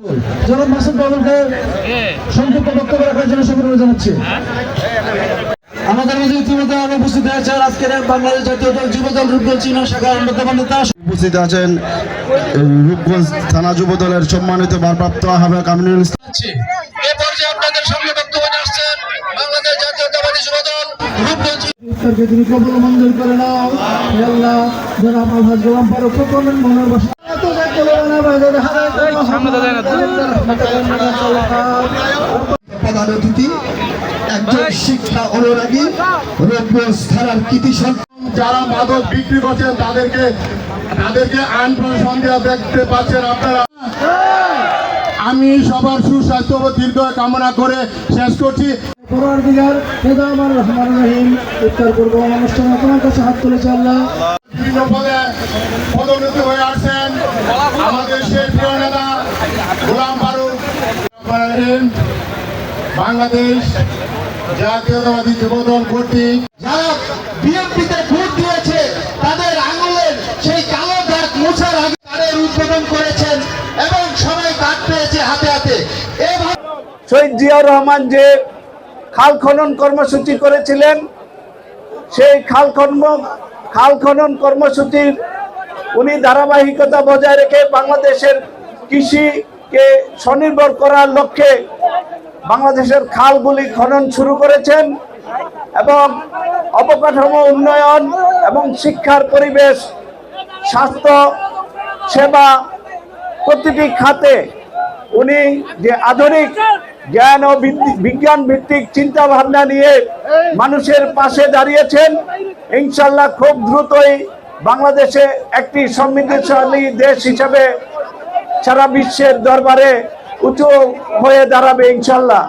জনাব মাসুদ বাবুলকে সংক্ষিপ্ত বক্তব্য রাখার জন্য অনুরোধ জানাচ্ছি। আমাদের মাঝে ইতিমধ্যে আরো উপস্থিত হয়েছে আজকের বাংলাদেশ জাতীয় দল যুবদল রূপগঞ্জ চিহ্ন শাখার অন্যতম নেতা উপস্থিত আছেন রূপগঞ্জ থানা যুব দলের সম্মানিত ভারপ্রাপ্ত আহ্বায়ক আমিনুল ইসলাম। এই পর্যায়ে আপনাদের সামনে বক্তব্য নিয়ে আসছেন বাংলাদেশ জাতীয়তাবাদী যুবদল রূপগঞ্জ। ইফতারকে তুমি কবুল মঞ্জুর করে নাও হে আল্লাহ। জনাব আলহাজ গোলাম ফারুক কর্নেল মনোর বাসা প্রধান অতিথি একজন শিক্ষা অনুরাগী রূপগঞ্জ থানার কৃতি সন্তান। যারা মাদক বিক্রি করছেন তাদেরকে আইন প্রশাসন দিয়ে দেখতে পাচ্ছেন আপনারা। আমি সবার সুস্বাস্থ্য ও দীর্ঘ কামনা করে শেষ করছি। ইফতার করবো অনুষ্ঠানে তোমার কাছে হাত তুলেছে আল্লাহ। বিভিন্ন পদে পদোন্নতি হয়ে আসছেন আমাদের সেই প্রিয় নেতা গোলাম ফারুক। বাংলাদেশ জাতীয়তাবাদী যুবদল কর্তৃক যারা বিএনপিতে ভোট দিয়েছে তাদের আঙুলের সেই কালো দাগ মোছার আগে তাদের উদ্বোধন করেছেন এবং সবাই কাঠ পেয়েছে হাতে হাতে। শহীদ জিয়াউর রহমান যে খাল খনন কর্মসূচি করেছিলেন, সেই খাল খনন কর্মসূচির উনি ধারাবাহিকতা বজায় রেখে বাংলাদেশের কৃষিকে স্বনির্ভর করার লক্ষ্যে বাংলাদেশের খালগুলি খনন শুরু করেছেন এবং অবকাঠামো উন্নয়ন এবং শিক্ষার পরিবেশ, স্বাস্থ্য সেবা প্রতিটি খাতে উনি যে আধুনিক জ্ঞান ও বিজ্ঞান ভিত্তিক চিন্তা ভাবনা নিয়ে মানুষের পাশে দাঁড়িয়েছেন। ইনশাল্লাহ খুব দ্রুতই বাংলাদেশে একটি সমৃদ্ধশালী দেশ হিসাবে সারা বিশ্বের দরবারে উঁচু হয়ে দাঁড়াবে ইনশাল্লাহ।